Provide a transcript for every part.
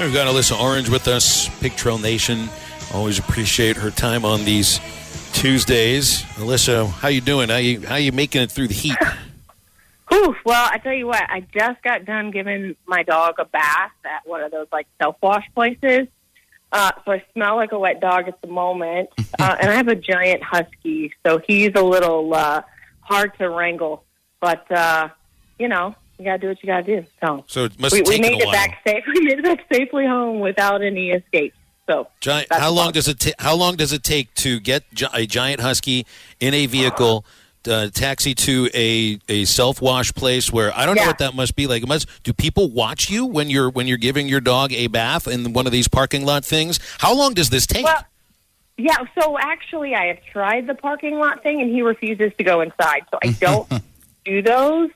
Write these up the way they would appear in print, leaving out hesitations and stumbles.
We've got Alyssa Orange with us, Pig Trail Nation. Always appreciate her time on these Tuesdays. Alyssa, how you doing? How you making it through the heat? Well, I tell you what, I just got done giving my dog a bath at one of those self-wash places. So I smell like a wet dog at the moment. And I have a giant husky, so he's a little hard to wrangle. But, you got to do what you got to do. So it must have taken a while. We made it back safely home without any escapes. So how long does it take to get a giant husky in a vehicle, taxi to a self-wash place where I don't know what that must be like? Do people watch you when you're giving your dog a bath in one of these parking lot things? How long does this take? Well, yeah, so actually I have tried the parking lot thing, and he refuses to go inside, so I don't do those.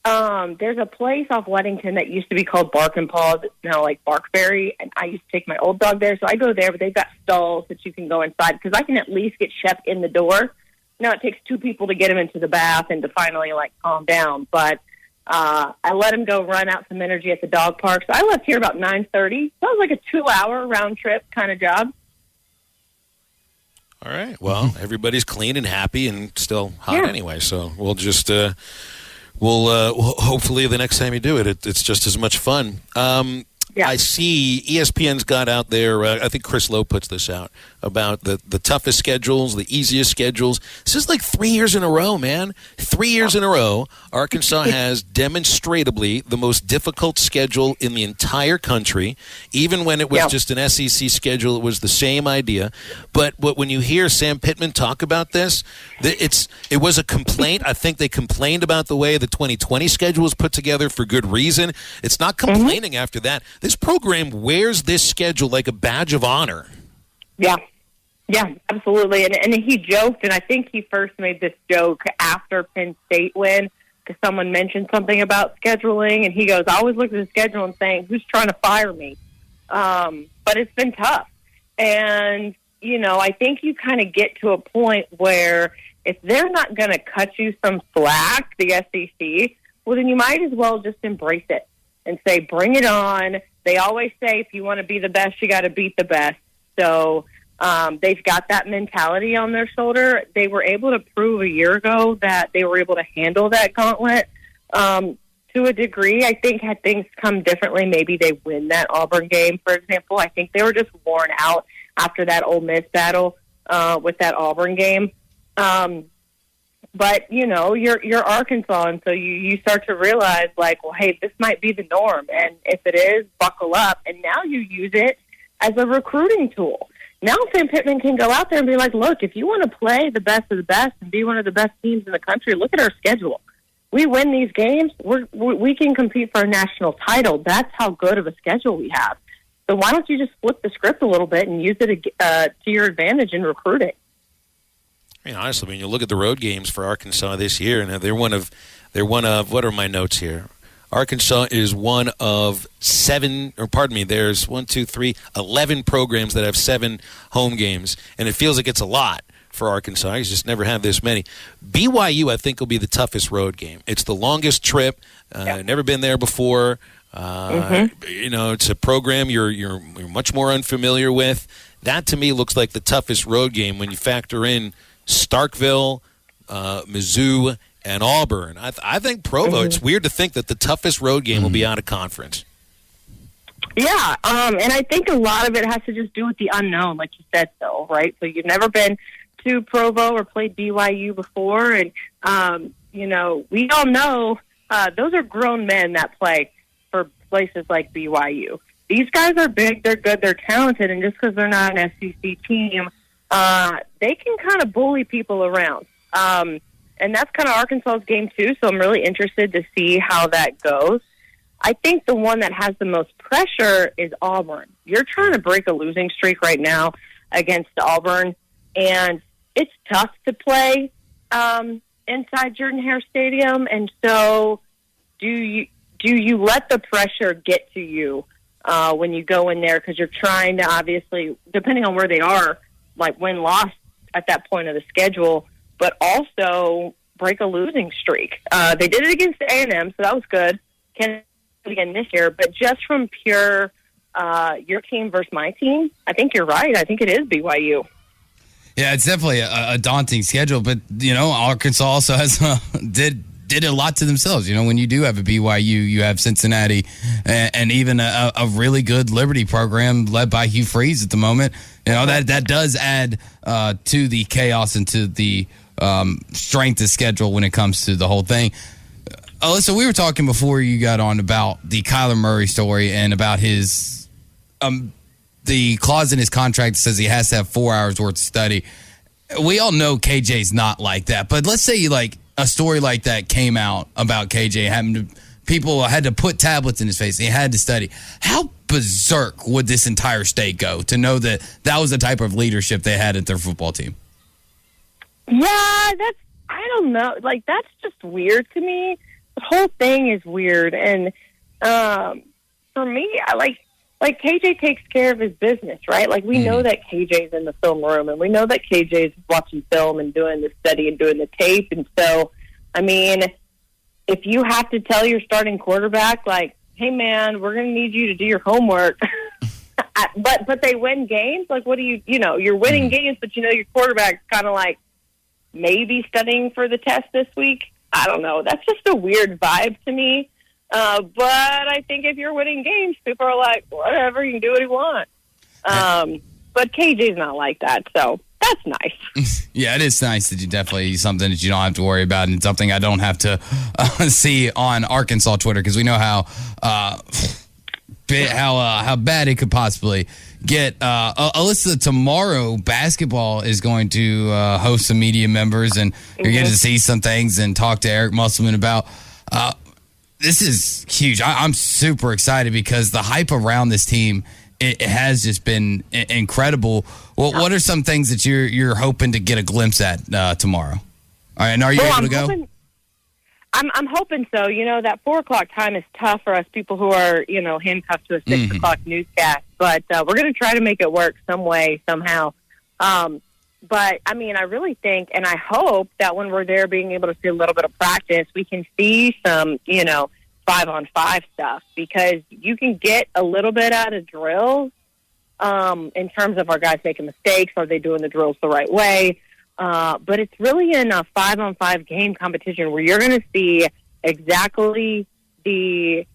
There's a place off Weddington that used to be called Bark and Paws. It's now like Barkberry, and I used to take my old dog there, so I go there, but they've got stalls that you can go inside, because I can at least get Shep in the door. Now, it takes two people to get him into the bath and to finally, calm down, but I let him go run out some energy at the dog park, so I left here about 9:30, so it was like a 2-hour round trip kind of job. All right, well, everybody's clean and happy and still hot anyway, so we'll just... We'll hopefully the next time you do it, it's just as much fun. I see ESPN's got out there, I think Chris Lowe puts this out, about the toughest schedules, the easiest schedules. This is like 3 years in a row, man. 3 years in a row, Arkansas has demonstrably the most difficult schedule in the entire country. Even when it was just an SEC schedule, it was the same idea. But when you hear Sam Pittman talk about this, it was a complaint. I think they complained about the way the 2020 schedule was put together for good reason. It's not complaining after that. This program wears this schedule like a badge of honor. Yeah, absolutely. And he joked, and I think he first made this joke after Penn State win, because someone mentioned something about scheduling, and he goes, I always look at the schedule and saying, who's trying to fire me? But it's been tough. And, I think you kind of get to a point where if they're not going to cut you some slack, the SEC, well, then you might as well just embrace it and say, bring it on. They always say, if you want to be the best, you got to beat the best. So they've got that mentality on their shoulder. They were able to prove a year ago that they were able to handle that gauntlet to a degree. I think had things come differently, maybe they win that Auburn game, for example. I think they were just worn out after that Ole Miss battle with that Auburn game. But, you're Arkansas, and so you start to realize, well, hey, this might be the norm. And if it is, buckle up. And now you use it as a recruiting tool. Now Sam Pittman can go out there and be like, look, if you want to play the best of the best and be one of the best teams in the country, look at our schedule. We win these games, we can compete for a national title. That's how good of a schedule we have. So why don't you just flip the script a little bit and use it to your advantage in recruiting? Honestly, when you look at the road games for Arkansas this year, and they're one of what are my notes here? Arkansas is one of 7, or pardon me, there's 11 programs that have 7 home games, and it feels like it's a lot for Arkansas. He's just never had this many. BYU, I think, will be the toughest road game. It's the longest trip. Never been there before. It's a program you're much more unfamiliar with. That, to me, looks like the toughest road game when you factor in Starkville, Mizzou, and Auburn. I think Provo, it's weird to think that the toughest road game will be out of conference. Yeah, and I think a lot of it has to just do with the unknown, like you said, though, right? So you've never been to Provo or played BYU before, and, we all know those are grown men that play for places like BYU. These guys are big, they're good, they're talented, and just because they're not an SEC team, they can kind of bully people around. And that's kind of Arkansas's game, too, so I'm really interested to see how that goes. I think the one that has the most pressure is Auburn. You're trying to break a losing streak right now against Auburn, and it's tough to play inside Jordan-Hare Stadium, and so do you let the pressure get to you when you go in there, because you're trying to, obviously, depending on where they are, win-loss at that point of the schedule, but also break a losing streak. They did it against A&M, so that was good. Can't do it again this year, but just from pure your team versus my team, I think you're right. I think it is BYU. Yeah, it's definitely a daunting schedule, but Arkansas also has did a lot to themselves. When you do have a BYU, you have Cincinnati, and even a really good Liberty program led by Hugh Freeze at the moment. That does add to the chaos and to the strength of schedule when it comes to the whole thing. Alyssa, we were talking before you got on about the Kyler Murray story and about his the clause in his contract that says he has to have 4 hours worth of study. We all know KJ's not like that, but let's say a story like that came out about KJ people had to put tablets in his face and he had to study. How berserk would this entire state go to know that was the type of leadership they had at their football team? Yeah, I don't know. That's just weird to me. The whole thing is weird. And for me, I like KJ takes care of his business, right? We know that KJ's in the film room, and we know that KJ's watching film and doing the study and doing the tape. And so, I mean, if you have to tell your starting quarterback, hey, man, we're going to need you to do your homework, but they win games, what do you're winning games, but your quarterback's kind of maybe studying for the test this week. I don't know. That's just a weird vibe to me. But I think if you're winning games, people are whatever, you can do what you want. But KJ's not like that, so that's nice. Yeah, it is nice that you definitely something that you don't have to worry about, and something I don't have to see on Arkansas Twitter, because we know how bad it could possibly get. Alyssa, tomorrow basketball is going to host some media members, and you're getting to see some things and talk to Eric Musselman about. This is huge. I'm super excited because the hype around this team, it has just been incredible. Well, what are some things that you're hoping to get a glimpse at tomorrow? All right, and are you able to go? I'm hoping so. That 4 o'clock time is tough for us people who are, handcuffed to a 6 o'clock newscast. But we're going to try to make it work some way, somehow. But, I mean, I really think, and I hope that when we're there being able to see a little bit of practice, we can see some, 5-on-5 stuff, because you can get a little bit out of drills in terms of our guys making mistakes. Are they doing the drills the right way? But it's really in a 5-on-5 game competition where you're going to see exactly the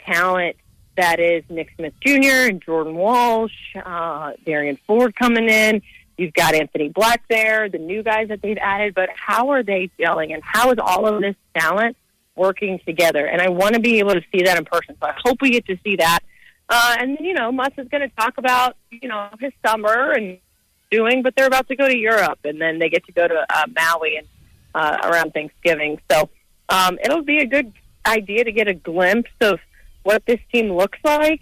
talent that is Nick Smith Jr. and Jordan Walsh, Darian Ford coming in. You've got Anthony Black there, the new guys that they've added, but how are they gelling, and how is all of this talent working together? And I want to be able to see that in person, so I hope we get to see that. And then, Muss is going to talk about, his summer and but they're about to go to Europe, and then they get to go to Maui and around Thanksgiving. So it'll be a good idea to get a glimpse of what this team looks like.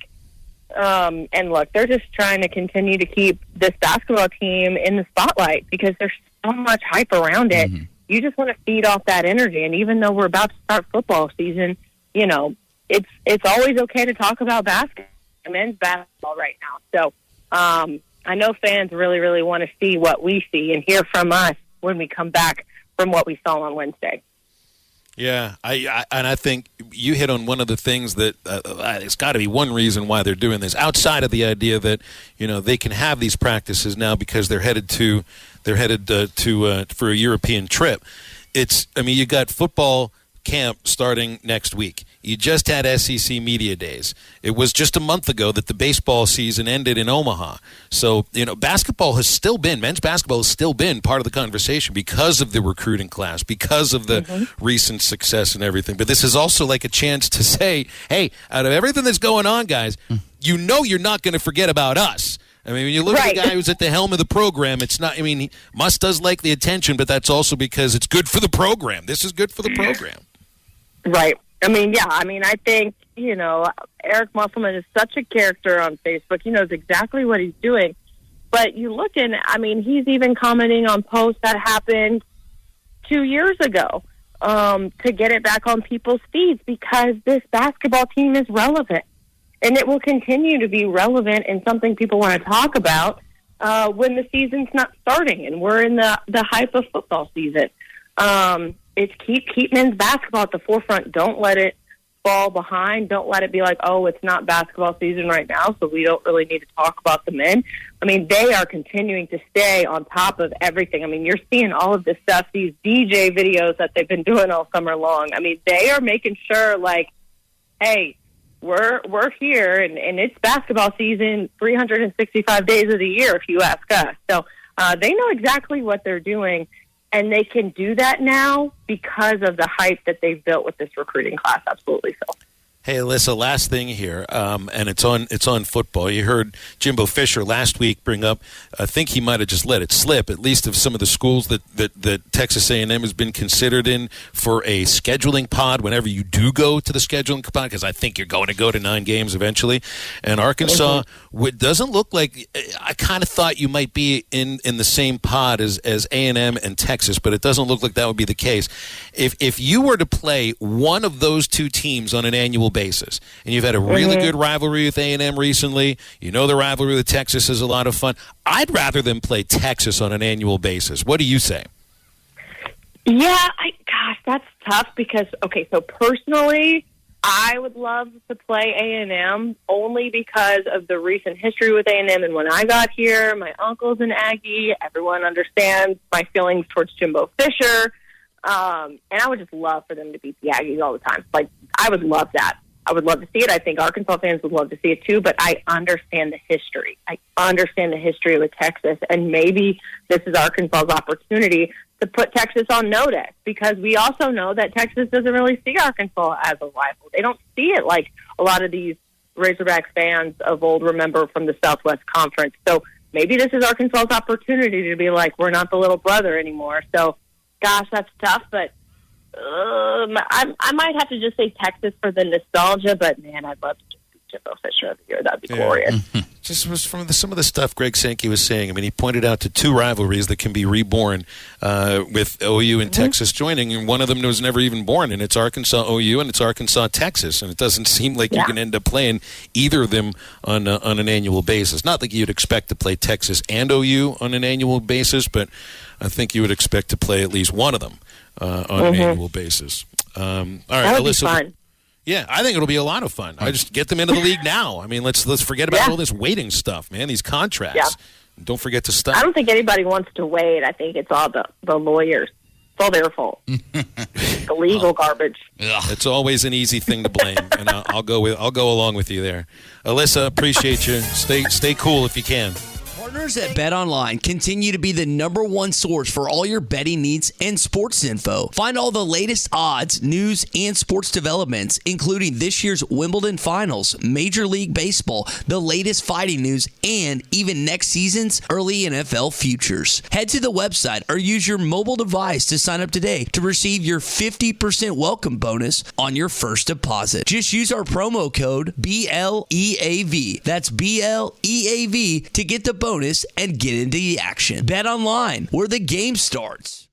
And look, they're just trying to continue to keep this basketball team in the spotlight because there's so much hype around it. Mm-hmm. You just want to feed off that energy. And even though we're about to start football season, it's always okay to talk about basketball, men's basketball right now. So I know fans really, really want to see what we see and hear from us when we come back from what we saw on Wednesday. Yeah, I think you hit on one of the things that it's got to be one reason why they're doing this. Outside of the idea that they can have these practices now because they're headed for a European trip. You got football camp starting next week. You just had SEC Media Days. It was just a month ago that the baseball season ended in Omaha. So, men's basketball has still been part of the conversation because of the recruiting class, because of the recent success and everything. But this is also like a chance to say, hey, out of everything that's going on, guys, you're not going to forget about us. I mean, when you look at the guy who's at the helm of the program, it's not, Muss does like the attention, but that's also because it's good for the program. This is good for the program. Right. I think, Eric Musselman is such a character on Facebook. He knows exactly what he's doing. But you look and, he's even commenting on posts that happened 2 years ago to get it back on people's feeds because this basketball team is relevant. And it will continue to be relevant and something people want to talk about when the season's not starting and we're in the hype of football season. It's keep men's basketball at the forefront. Don't let it fall behind. Don't let it be like, oh, it's not basketball season right now, so we don't really need to talk about the men. I mean, they are continuing to stay on top of everything. I mean, you're seeing all of this stuff, these DJ videos that they've been doing all summer long. I mean, they are making sure, like, hey, we're here, and it's basketball season 365 days of the year, if you ask us. So they know exactly what they're doing, and they can do that now because of the hype that they've built with this recruiting class. Absolutely so. Hey, Alyssa, last thing here, and it's on football. You heard Jimbo Fisher last week bring up, I think he might have just let it slip, at least of some of the schools that Texas A&M has been considered in for a scheduling pod whenever you do go to the scheduling pod, because I think you're going to go to 9 games eventually. And Arkansas, it doesn't look like, I kind of thought you might be in the same pod as A&M and Texas, but it doesn't look like that would be the case. If you were to play one of those two teams on an annual basis, and you've had a really good rivalry with A&M recently, you know the rivalry with Texas is a lot of fun, I'd rather them play Texas on an annual basis. What do you say? Yeah, gosh, that's tough because, okay, so personally, I would love to play A&M only because of the recent history with A&M, and when I got here, my uncle's an Aggie, everyone understands my feelings towards Jimbo Fisher, and I would just love for them to beat the Aggies all the time. Like, I would love that. I would love to see it. I think Arkansas fans would love to see it too, but I understand the history. I understand the history with Texas, and maybe this is Arkansas's opportunity to put Texas on notice, because we also know that Texas doesn't really see Arkansas as a rival. They don't see it like a lot of these Razorbacks fans of old remember from the Southwest Conference. So maybe this is Arkansas's opportunity to be like, we're not the little brother anymore. So, gosh, that's tough, but I might have to just say Texas for the nostalgia, but man, I'd love to just beat Jimbo Fisher every year. That'd be glorious. Just was from some of the stuff Greg Sankey was saying. I mean, he pointed out to 2 rivalries that can be reborn with OU and Texas joining, and one of them was never even born, and it's Arkansas OU and it's Arkansas Texas, and it doesn't seem like you can end up playing either of them on an annual basis. Not that you'd expect to play Texas and OU on an annual basis, but I think you would expect to play at least one of them on an annual basis. All right, that would Alyssa, be fun. Yeah, I think it'll be a lot of fun. I just get them into the league now. I mean, let's forget about all this waiting stuff, man. These contracts. Yeah. Don't forget to stop. I don't think anybody wants to wait. I think it's all the lawyers. It's all their fault. The legal garbage. It's always an easy thing to blame, and I'll go along with you there. Alyssa, appreciate you. Stay cool if you can. Partners at BetOnline continue to be the #1 source for all your betting needs and sports info. Find all the latest odds, news, and sports developments, including this year's Wimbledon Finals, Major League Baseball, the latest fighting news, and even next season's early NFL futures. Head to the website or use your mobile device to sign up today to receive your 50% welcome bonus on your first deposit. Just use our promo code BLEAV. That's BLEAV to get the bonus and get into the action. Bet online, where the game starts.